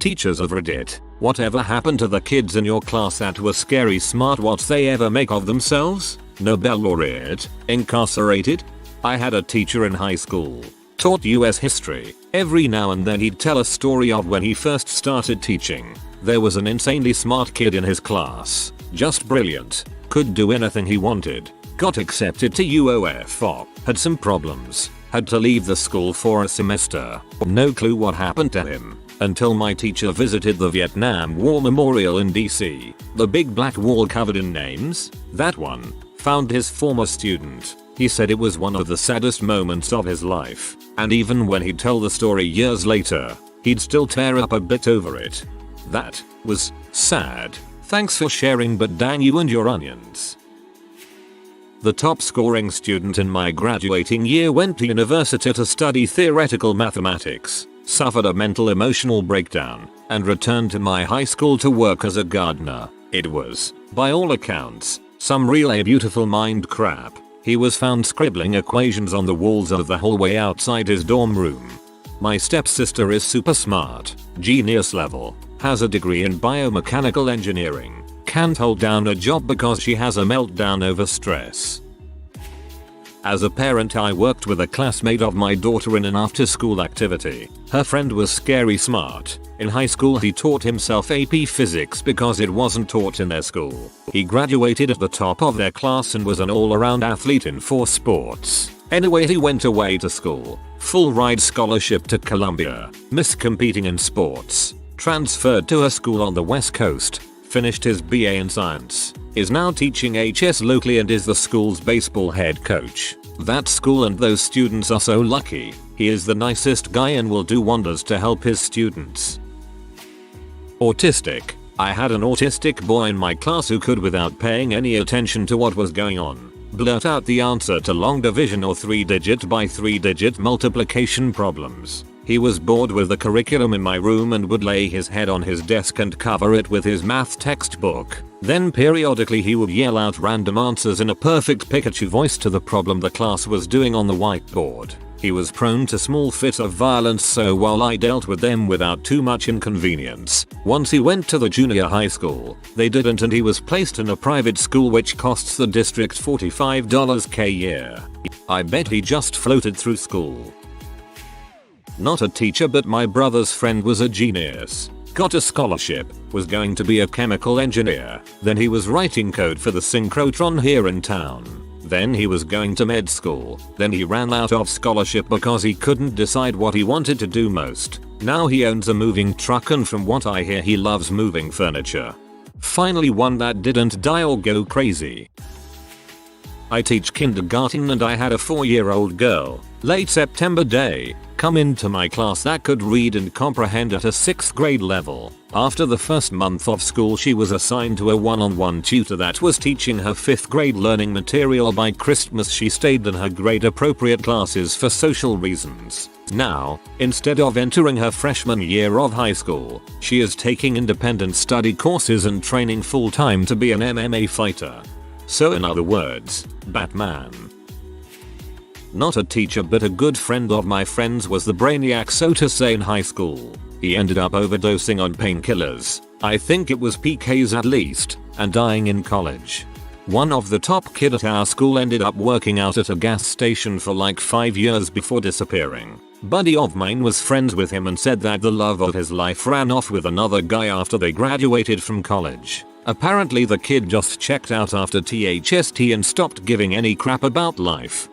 Teachers of Reddit, whatever happened to the kids in your class that were scary smart? What's they ever make of themselves? Nobel laureate, incarcerated? I had a teacher in high school. Taught US history. Every now and then he'd tell a story of when he first started teaching. There was an insanely smart kid in his class. Just brilliant. Could do anything he wanted. Got accepted to UOFO. Had some problems. Had to leave the school for a semester. No clue what happened to him. Until my teacher visited the Vietnam War Memorial in DC. The big black wall covered in names. That one. Found his former student. He said it was one of the saddest moments of his life. And even when he'd tell the story years later, he'd still tear up a bit over it. That was sad. Thanks for sharing, but dang you and your onions. The top scoring student in my graduating year went to university to study theoretical mathematics, suffered a mental emotional breakdown, and returned to my high school to work as a gardener. It was, by all accounts, some really beautiful mind crap. He was found scribbling equations on the walls of the hallway outside his dorm room. My stepsister is super smart, genius level, has a degree in biomechanical engineering, can't hold down a job because she has a meltdown over stress. As a parent, I worked with a classmate of my daughter in an after-school activity. Her friend was scary smart. In high school he taught himself AP Physics because it wasn't taught in their school. He graduated at the top of their class and was an all-around athlete in 4 sports. Anyway, he went away to school. Full ride scholarship to Columbia. Missed competing in sports. Transferred to a school on the West Coast. Finished his BA in science. Is now teaching HS locally and is the school's baseball head coach. That school and those students are so lucky. He is the nicest guy and will do wonders to help his students. Autistic. I had an autistic boy in my class who could, without paying any attention to what was going on, blurt out the answer to long division or 3-digit by 3-digit multiplication problems. He was bored with the curriculum in my room and would lay his head on his desk and cover it with his math textbook. Then periodically he would yell out random answers in a perfect Pikachu voice to the problem the class was doing on the whiteboard. He was prone to small fits of violence, so while I dealt with them without too much inconvenience, once he went to the junior high school, they didn't, and he was placed in a private school which costs the district $45 a year. I bet he just floated through school. Not a teacher, but my brother's friend was a genius. Got a scholarship, was going to be a chemical engineer, then he was writing code for the synchrotron here in town. Then he was going to med school, then he ran out of scholarship because he couldn't decide what he wanted to do most. Now he owns a moving truck, and from what I hear he loves moving furniture. Finally one that didn't die or go crazy. I teach kindergarten and I had a 4-year-old girl, late September day, come into my class that could read and comprehend at a 6th grade level. After the first month of school she was assigned to a one-on-one tutor that was teaching her 5th grade learning material. By Christmas she stayed in her grade appropriate classes for social reasons. Now, instead of entering her freshman year of high school, she is taking independent study courses and training full-time to be an MMA fighter. So in other words, Batman. Not a teacher but a good friend of my friend's was the brainiac, so to say, in high school. He ended up overdosing on painkillers, I think it was PKs at least, and dying in college. One of the top kid at our school ended up working out at a gas station for like 5 years before disappearing. Buddy of mine was friends with him and said that the love of his life ran off with another guy after they graduated from college. Apparently the kid just checked out after THST and stopped giving any crap about life.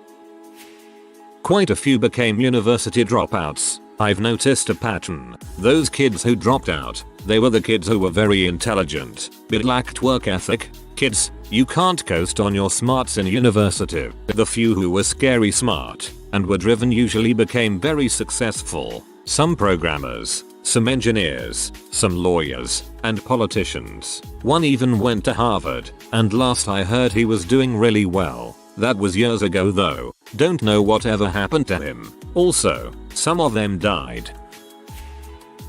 Quite a few became university dropouts. I've noticed a pattern. Those kids who dropped out, they were the kids who were very intelligent, but lacked work ethic. Kids, you can't coast on your smarts in university. The few who were scary smart and were driven usually became very successful. Some programmers, some engineers, some lawyers, and politicians. One even went to Harvard, and last I heard he was doing really well. That was years ago though. Don't know whatever happened to him. Also, some of them died.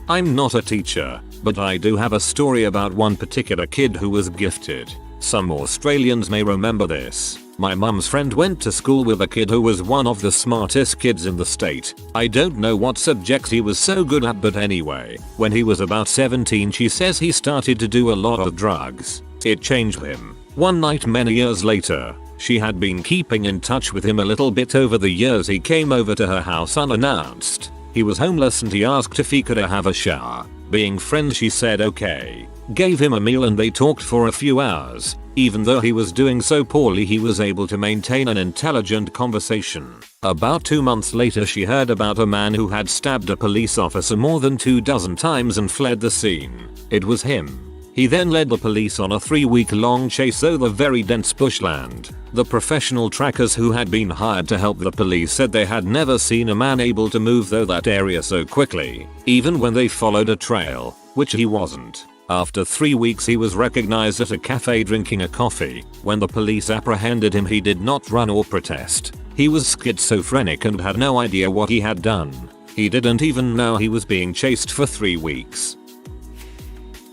I'm not a teacher, but I do have a story about one particular kid who was gifted. Some Australians may remember this. My mum's friend went to school with a kid who was one of the smartest kids in the state. I don't know what subjects he was so good at, but anyway, when he was about 17 she says he started to do a lot of drugs. It changed him. One night many years later, she had been keeping in touch with him a little bit over the years. He came over to her house unannounced. He was homeless and he asked if he could have a shower. Being friends she said okay. Gave him a meal and they talked for a few hours. Even though he was doing so poorly he was able to maintain an intelligent conversation. About 2 months later she heard about a man who had stabbed a police officer more than 24 times and fled the scene. It was him. He then led the police on a 3-week-long chase over very dense bushland. The professional trackers who had been hired to help the police said they had never seen a man able to move through that area so quickly, even when they followed a trail, which he wasn't. After 3 weeks he was recognized at a cafe drinking a coffee. When the police apprehended him he did not run or protest. He was schizophrenic and had no idea what he had done. He didn't even know he was being chased for 3 weeks.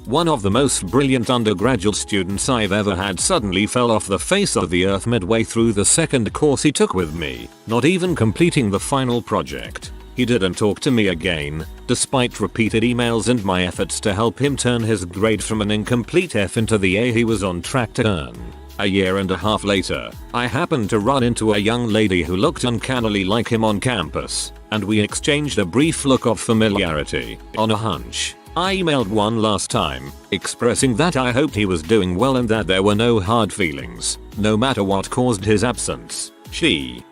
One of the most brilliant undergraduate students I've ever had suddenly fell off the face of the earth midway through the second course he took with me, not even completing the final project. He didn't talk to me again, despite repeated emails and my efforts to help him turn his grade from an incomplete F into the A he was on track to earn. A year and a half later, I happened to run into a young lady who looked uncannily like him on campus, and we exchanged a brief look of familiarity. On a hunch, I emailed one last time, expressing that I hoped he was doing well and that there were no hard feelings, no matter what caused his absence. She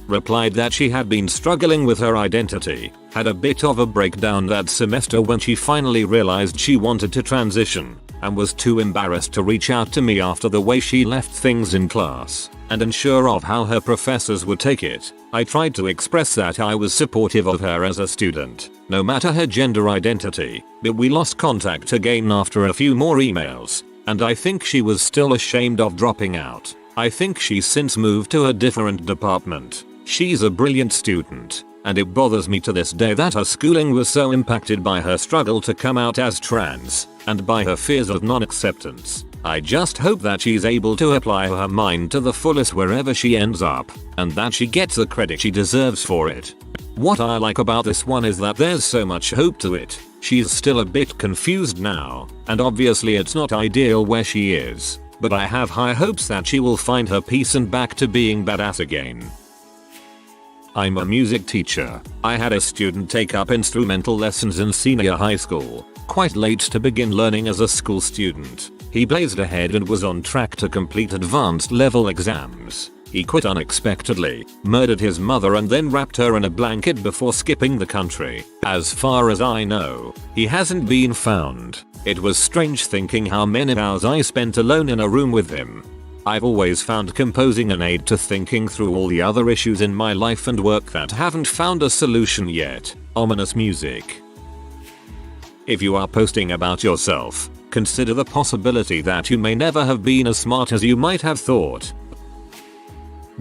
replied that she had been struggling with her identity, had a bit of a breakdown that semester when she finally realized she wanted to transition, and was too embarrassed to reach out to me after the way she left things in class, and unsure of how her professors would take it. I tried to express that I was supportive of her as a student, no matter her gender identity, but we lost contact again after a few more emails, and I think she was still ashamed of dropping out. I think she's since moved to a different department. She's a brilliant student, and it bothers me to this day that her schooling was so impacted by her struggle to come out as trans, and by her fears of non-acceptance. I just hope that she's able to apply her mind to the fullest wherever she ends up, and that she gets the credit she deserves for it. What I like about this one is that there's so much hope to it. She's still a bit confused now, and obviously it's not ideal where she is, but I have high hopes that she will find her peace and back to being badass again. I'm a music teacher. I had a student take up instrumental lessons in senior high school, quite late to begin learning as a school student. He blazed ahead and was on track to complete advanced level exams. He quit unexpectedly, murdered his mother and then wrapped her in a blanket before skipping the country. As far as I know, he hasn't been found. It was strange thinking how many hours I spent alone in a room with him. I've always found composing an aid to thinking through all the other issues in my life and work that haven't found a solution yet. Ominous music. If you are posting about yourself, consider the possibility that you may never have been as smart as you might have thought.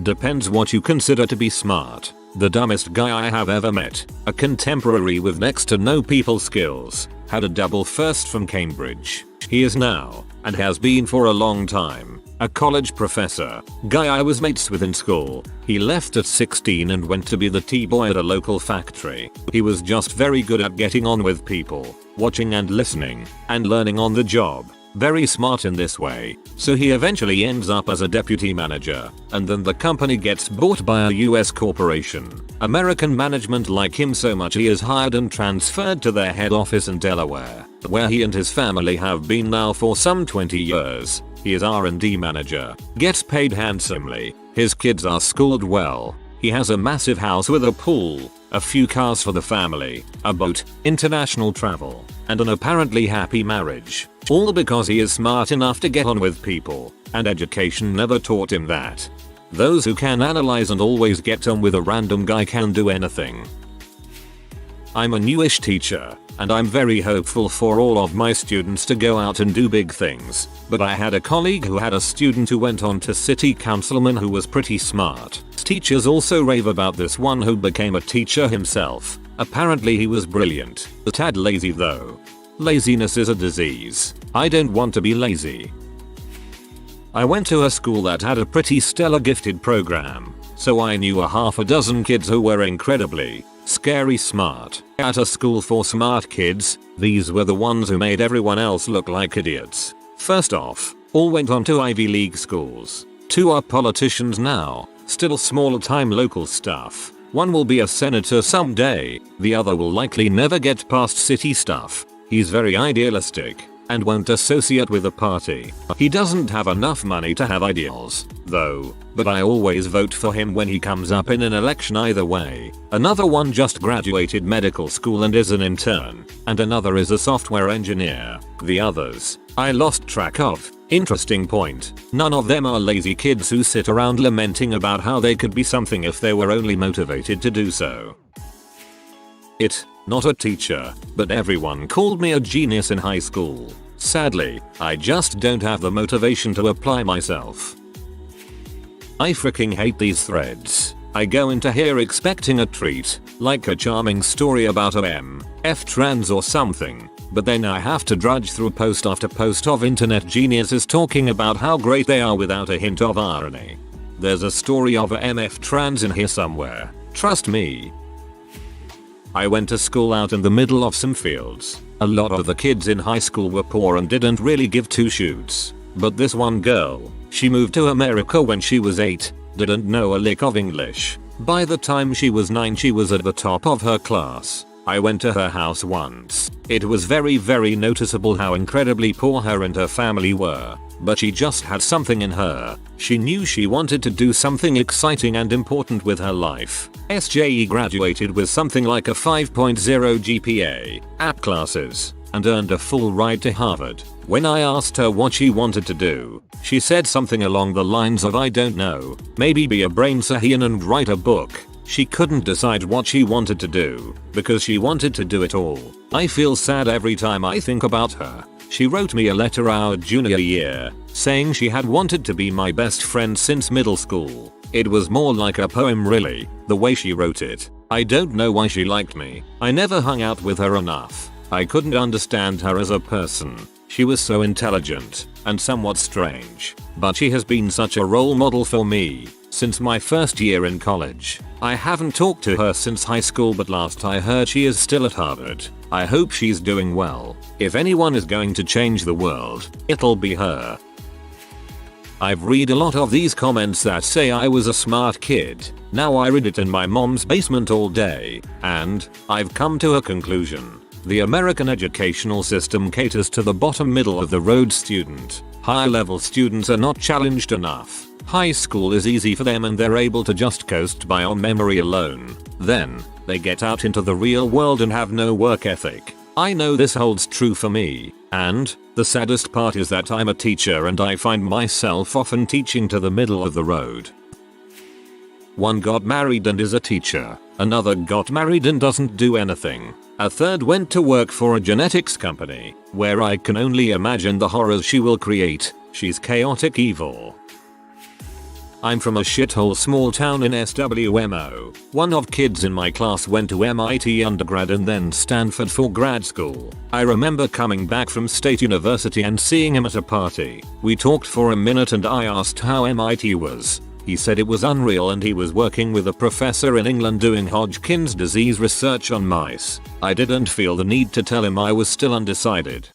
Depends what you consider to be smart. The dumbest guy I have ever met, a contemporary with next to no people skills, had a double first from Cambridge. He is now, and has been for a long time, a college professor, guy I was mates with in school. He left at 16 and went to be the tea-boy at a local factory. He was just very good at getting on with people, watching and listening, and learning on the job. Very smart in this way, so he eventually ends up as a deputy manager, and then the company gets bought by a US corporation. American management like him so much he is hired and transferred to their head office in Delaware, where he and his family have been now for some 20 years. He is R&D manager, gets paid handsomely, his kids are schooled well, he has a massive house with a pool, a few cars for the family, a boat, international travel, and an apparently happy marriage. All because he is smart enough to get on with people, and education never taught him that. Those who can analyze and always get on with a random guy can do anything. I'm a newish teacher, and I'm very hopeful for all of my students to go out and do big things, but I had a colleague who had a student who went on to city councilman who was pretty smart. Teachers also rave about this one who became a teacher himself. Apparently he was brilliant, a tad lazy though. Laziness is a disease. I don't want to be lazy. I went to a school that had a pretty stellar gifted program, so I knew a half a dozen kids who were incredibly, scary smart. At a school for smart kids, these were the ones who made everyone else look like idiots. First off, all went on to Ivy League schools. 2 are politicians now, still small time local stuff. One will be a senator someday, the other will likely never get past city stuff. He's very idealistic and won't associate with a party. He doesn't have enough money to have ideals, though, but I always vote for him when he comes up in an election either way. Another one just graduated medical school and is an intern, and another is a software engineer. The others, I lost track of. Interesting point, none of them are lazy kids who sit around lamenting about how they could be something if they were only motivated to do so. Not a teacher, but everyone called me a genius in high school. Sadly, I just don't have the motivation to apply myself. I freaking hate these threads. I go into here expecting a treat, like a charming story about a MF trans or something, but then I have to drudge through post after post of internet geniuses talking about how great they are without a hint of irony. There's a story of a MF trans in here somewhere, trust me. I went to school out in the middle of some fields. A lot of the kids in high school were poor and didn't really give two shoots. But this one girl, she moved to America when she was 8, didn't know a lick of English. By the time she was 9 she was at the top of her class. I went to her house once. It was very noticeable how incredibly poor her and her family were. But she just had something in her. She knew she wanted to do something exciting and important with her life. SJE graduated with something like a 5.0 GPA, AP classes, and earned a full ride to Harvard. When I asked her what she wanted to do, she said something along the lines of I don't know, maybe be a brain surgeon and write a book. She couldn't decide what she wanted to do, because she wanted to do it all. I feel sad every time I think about her. She wrote me a letter our junior year, saying she had wanted to be my best friend since middle school. It was more like a poem really, the way she wrote it. I don't know why she liked me. I never hung out with her enough. I couldn't understand her as a person. She was so intelligent and somewhat strange, but she has been such a role model for me since my first year in college. I haven't talked to her since high school, but last I heard she is still at Harvard. I hope she's doing well. If anyone is going to change the world, it'll be her. I've read a lot of these comments that say I was a smart kid. Now I read it in my mom's basement all day, and I've come to a conclusion. The American educational system caters to the bottom middle of the road student. Higher level students are not challenged enough. High school is easy for them and they're able to just coast by on memory alone. Then, they get out into the real world and have no work ethic. I know this holds true for me, and the saddest part is that I'm a teacher and I find myself often teaching to the middle of the road. One got married and is a teacher. Another got married and doesn't do anything. A third went to work for a genetics company, where I can only imagine the horrors she will create. She's chaotic evil. I'm from a shithole small town in SWMO. One of kids in my class went to MIT undergrad and then Stanford for grad school. I remember coming back from State University and seeing him at a party. We talked for a minute and I asked how MIT was. He said it was unreal and he was working with a professor in England doing Hodgkin's disease research on mice. I didn't feel the need to tell him I was still undecided.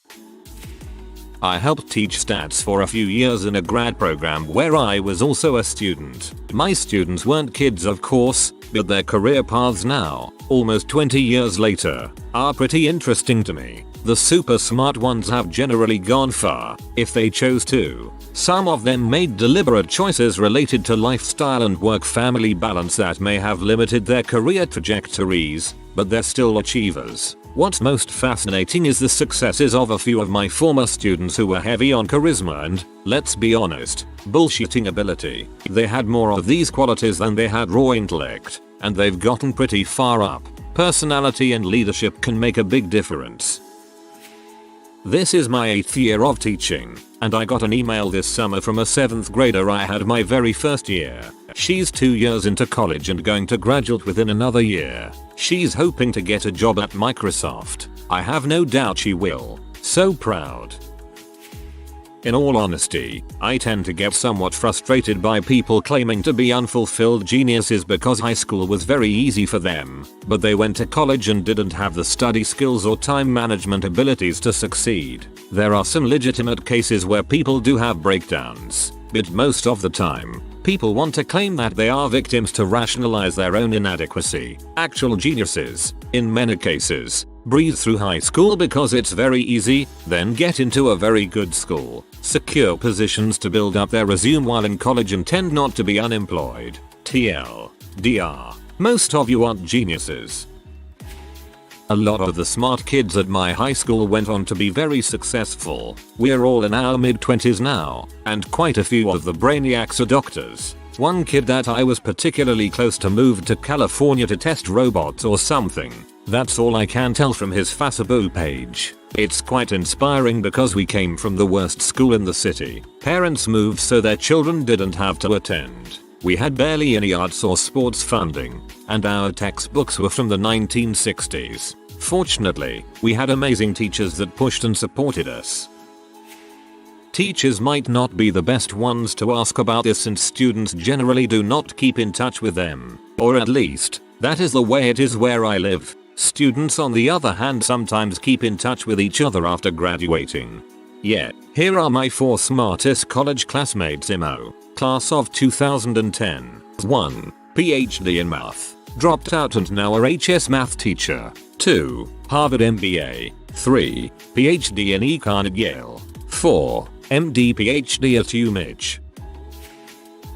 I helped teach stats for a few years in a grad program where I was also a student. My students weren't kids of course, but their career paths now, almost 20 years later, are pretty interesting to me. The super smart ones have generally gone far, if they chose to. Some of them made deliberate choices related to lifestyle and work-family balance that may have limited their career trajectories, but they're still achievers. What's most fascinating is the successes of a few of my former students who were heavy on charisma and, let's be honest, bullshitting ability. They had more of these qualities than they had raw intellect, and they've gotten pretty far up. Personality and leadership can make a big difference. This is my 8th year of teaching, and I got an email this summer from a 7th grader I had my very first year. She's 2 years into college and going to graduate within another year. She's hoping to get a job at Microsoft. I have no doubt she will. So proud. In all honesty, I tend to get somewhat frustrated by people claiming to be unfulfilled geniuses because high school was very easy for them, but they went to college and didn't have the study skills or time management abilities to succeed. There are some legitimate cases where people do have breakdowns, but most of the time, people want to claim that they are victims to rationalize their own inadequacy. Actual geniuses, in many cases, breeze through high school because it's very easy, then get into a very good school, secure positions to build up their resume while in college and tend not to be unemployed. TLDR. Most of you aren't geniuses. A lot of the smart kids at my high school went on to be very successful. We're all in our mid-20s now, and quite a few of the brainiacs are doctors. One kid that I was particularly close to moved to California to test robots or something. That's all I can tell from his Facebook page. It's quite inspiring because we came from the worst school in the city. Parents moved so their children didn't have to attend. We had barely any arts or sports funding, and our textbooks were from the 1960s. Fortunately, we had amazing teachers that pushed and supported us. Teachers might not be the best ones to ask about this since students generally do not keep in touch with them, or at least, that is the way it is where I live. Students on the other hand sometimes keep in touch with each other after graduating. Yeah, here are my 4 smartest college classmates. Imo, class of 2010. 1. PhD in math. Dropped out and now a HS math teacher. 2. Harvard MBA. 3. PhD in econ at Yale. 4. MD PhD at UMich.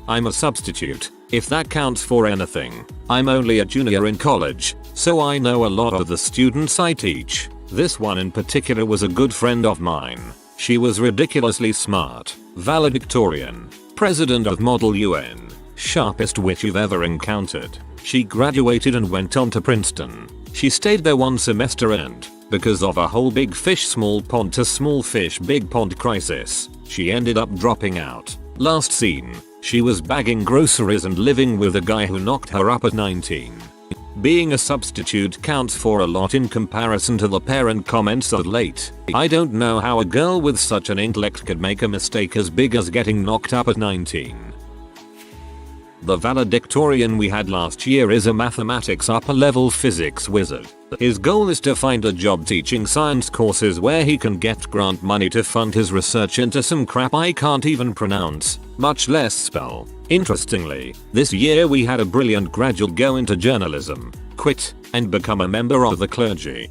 I'm a substitute, if that counts for anything. I'm only a junior in college, so I know a lot of the students I teach. This one in particular was a good friend of mine. She was ridiculously smart, valedictorian, president of Model UN, sharpest wit you've ever encountered. She graduated and went on to Princeton. She stayed there 1 semester and, because of a whole big fish small pond to small fish big pond crisis, she ended up dropping out. Last seen, she was bagging groceries and living with a guy who knocked her up at 19. Being a substitute counts for a lot in comparison to the parent comments of late. I don't know how a girl with such an intellect could make a mistake as big as getting knocked up at 19. The valedictorian we had last year is a mathematics upper level physics wizard. His goal is to find a job teaching science courses where he can get grant money to fund his research into some crap I can't even pronounce, much less spell. Interestingly, this year we had a brilliant graduate go into journalism, quit, and become a member of the clergy.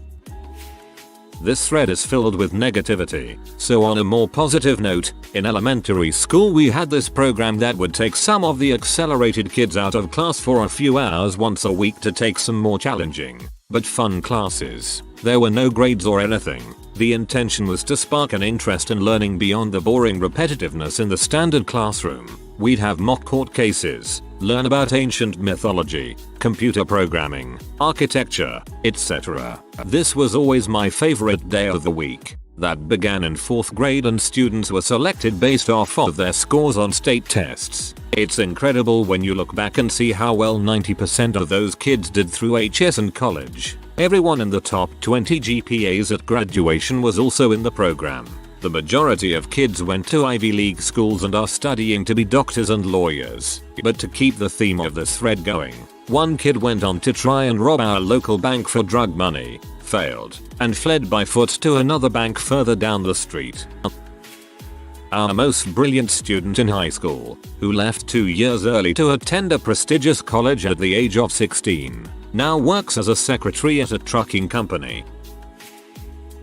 This thread is filled with negativity, so on a more positive note, in elementary school we had this program that would take some of the accelerated kids out of class for a few hours once a week to take some more challenging, but fun classes. There were no grades or anything. The intention was to spark an interest in learning beyond the boring repetitiveness in the standard classroom. We'd have mock court cases, learn about ancient mythology, computer programming, architecture, etc. This was always my favorite day of the week. That began in 4th grade and students were selected based off of their scores on state tests. It's incredible when you look back and see how well 90% of those kids did through HS and college. Everyone in the top 20 GPAs at graduation was also in the program. The majority of kids went to Ivy League schools and are studying to be doctors and lawyers. But to keep the theme of this thread going, one kid went on to try and rob our local bank for drug money, failed, and fled by foot to another bank further down the street. Our most brilliant student in high school, who left 2 years early to attend a prestigious college at the age of 16, now works as a secretary at a trucking company.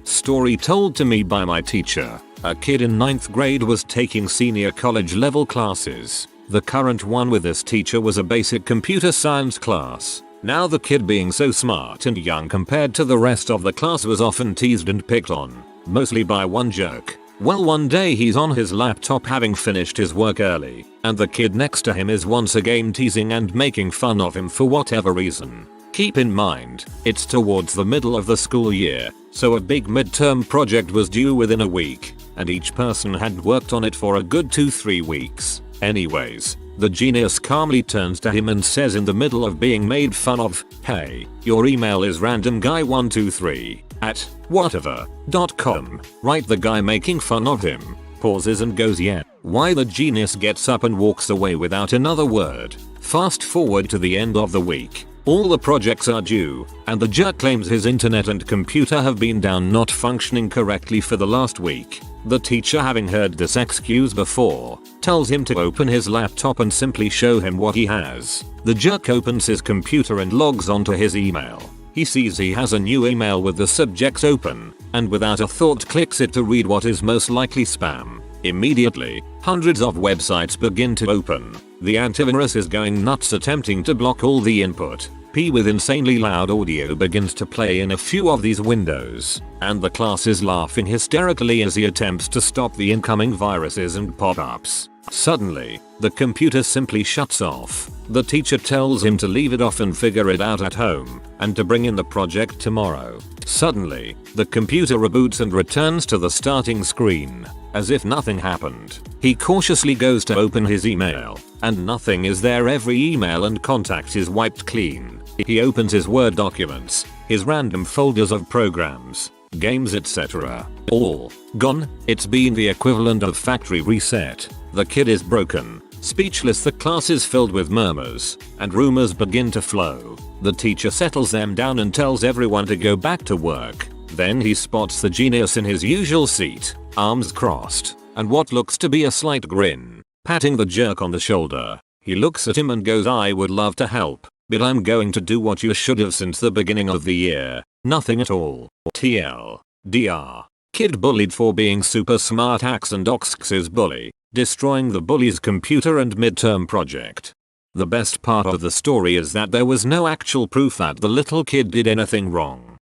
Story told to me by my teacher. A kid in 9th grade was taking senior college level classes. The current one with this teacher was a basic computer science class. Now the kid, being so smart and young compared to the rest of the class, was often teased and picked on, mostly by one jerk. Well, one day he's on his laptop having finished his work early, and the kid next to him is once again teasing and making fun of him for whatever reason. Keep in mind, it's towards the middle of the school year, so a big midterm project was due within a week, and each person had worked on it for a good 2-3 weeks. Anyways, the genius calmly turns to him and says in the middle of being made fun of, "Hey, your email is randomguy123 at whatever.com. Right, the guy making fun of him pauses and goes yeah. Why the genius gets up and walks away without another word. Fast forward to the end of the week. All the projects are due, and the jerk claims his internet and computer have been down not functioning correctly for the last week. The teacher, having heard this excuse before, tells him to open his laptop and simply show him what he has. The jerk opens his computer and logs onto his email. He sees he has a new email with the subject open, and without a thought clicks it to read what is most likely spam. Immediately, hundreds of websites begin to open. The antivirus is going nuts attempting to block all the input. P with insanely loud audio begins to play in a few of these windows, and the class is laughing hysterically as he attempts to stop the incoming viruses and pop-ups. Suddenly, the computer simply shuts off. The teacher tells him to leave it off and figure it out at home, and to bring in the project tomorrow. Suddenly, the computer reboots and returns to the starting screen, as if nothing happened. He cautiously goes to open his email, and nothing is there. Every email and contact is wiped clean. He opens his Word documents, his random folders of programs, games, etc. All gone. It's been the equivalent of factory reset. The kid is broken. Speechless, the class is filled with murmurs, and rumors begin to flow. The teacher settles them down and tells everyone to go back to work. Then he spots the genius in his usual seat, arms crossed, and what looks to be a slight grin, patting the jerk on the shoulder. He looks at him and goes, "I would love to help, but I'm going to do what you should have since the beginning of the year. Nothing at all." TLDR. Kid bullied for being super smart hacks and doxes his bully, destroying the bully's computer and midterm project. The best part of the story is that there was no actual proof that the little kid did anything wrong.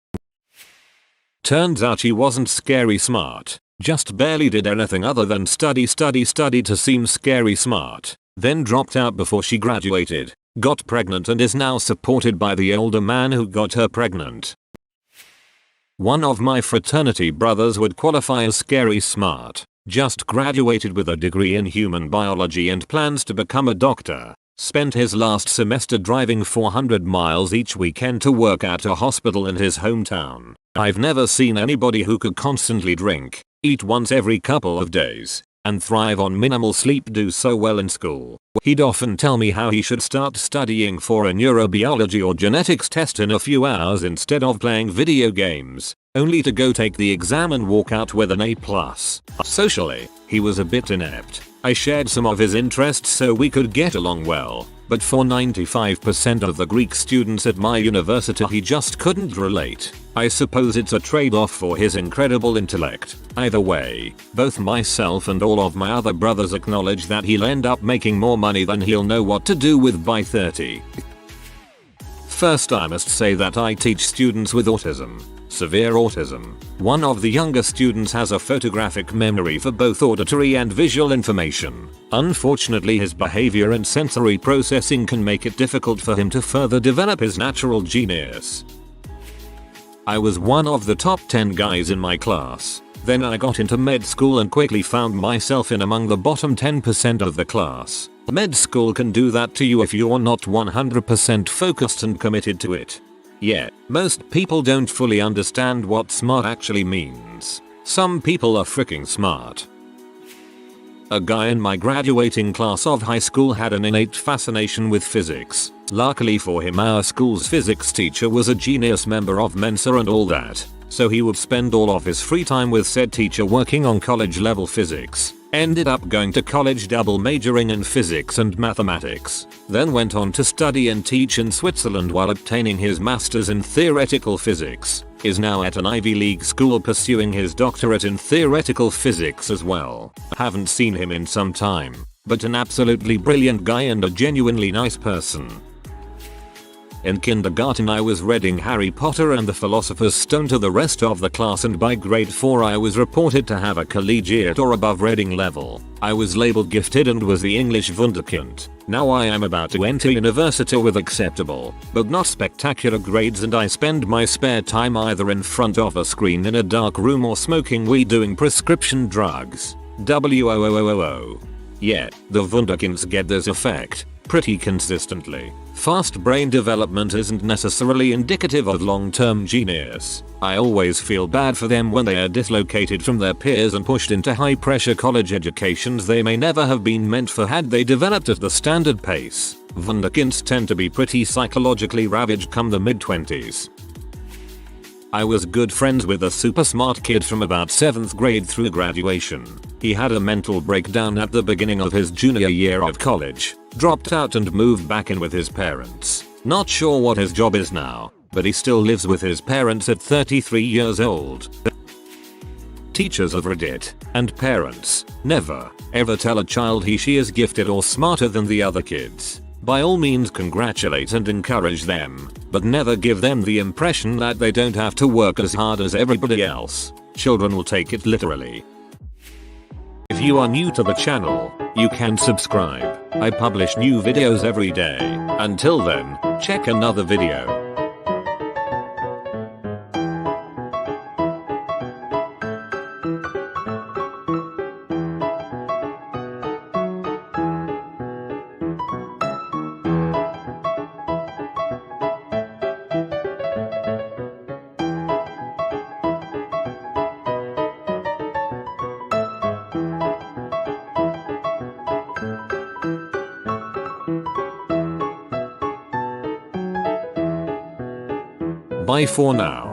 Turns out he wasn't scary smart, just barely did anything other than study to seem scary smart, then dropped out before she graduated, got pregnant and is now supported by the older man who got her pregnant. One of my fraternity brothers would qualify as scary smart, just graduated with a degree in human biology and plans to become a doctor. Spent his last semester driving 400 miles each weekend to work at a hospital in his hometown. I've never seen anybody who could constantly drink, eat once every couple of days, and thrive on minimal sleep do so well in school. He'd often tell me how he should start studying for a neurobiology or genetics test in a few hours instead of playing video games, only to go take the exam and walk out with an A+. Socially, he was a bit inept. I shared some of his interests so we could get along well, but for 95% of the Greek students at my university he just couldn't relate. I suppose it's a trade-off for his incredible intellect. Either way, both myself and all of my other brothers acknowledge that he'll end up making more money than he'll know what to do with by 30. First, I must say that I teach students with autism. Severe autism. One of the younger students has a photographic memory for both auditory and visual information. Unfortunately, his behavior and sensory processing can make it difficult for him to further develop his natural genius. I was one of the top 10 guys in my class. Then I got into med school and quickly found myself in among the bottom 10% of the class. Med school can do that to you if you're not 100% focused and committed to it. Yet, most people don't fully understand what smart actually means. Some people are freaking smart. A guy in my graduating class of high school had an innate fascination with physics. Luckily for him, our school's physics teacher was a genius member of Mensa and all that, so he would spend all of his free time with said teacher working on college level physics. Ended up going to college double majoring in physics and mathematics, then went on to study and teach in Switzerland while obtaining his master's in theoretical physics, is now at an Ivy League school pursuing his doctorate in theoretical physics as well. Haven't seen him in some time, but an absolutely brilliant guy and a genuinely nice person. In kindergarten I was reading Harry Potter and the Philosopher's Stone to the rest of the class, and by grade 4 I was reported to have a collegiate or above reading level. I was labeled gifted and was the English wunderkind. Now I am about to enter university with acceptable, but not spectacular grades, and I spend my spare time either in front of a screen in a dark room or smoking weed doing prescription drugs. WOOOOO. Yet, the wunderkinds get this effect pretty consistently. Fast brain development isn't necessarily indicative of long-term genius. I always feel bad for them when they are dislocated from their peers and pushed into high-pressure college educations they may never have been meant for had they developed at the standard pace. Wunderkinds tend to be pretty psychologically ravaged come the mid-20s. I was good friends with a super smart kid from about 7th grade through graduation. He had a mental breakdown at the beginning of his junior year of college, dropped out and moved back in with his parents. Not sure what his job is now, but he still lives with his parents at 33 years old. Teachers of Reddit and parents, never, ever tell a child he/she is gifted or smarter than the other kids. By all means congratulate and encourage them, but never give them the impression that they don't have to work as hard as everybody else. Children will take it literally. If you are new to the channel, you can subscribe. I publish new videos every day. Until then, check another video. Bye for now.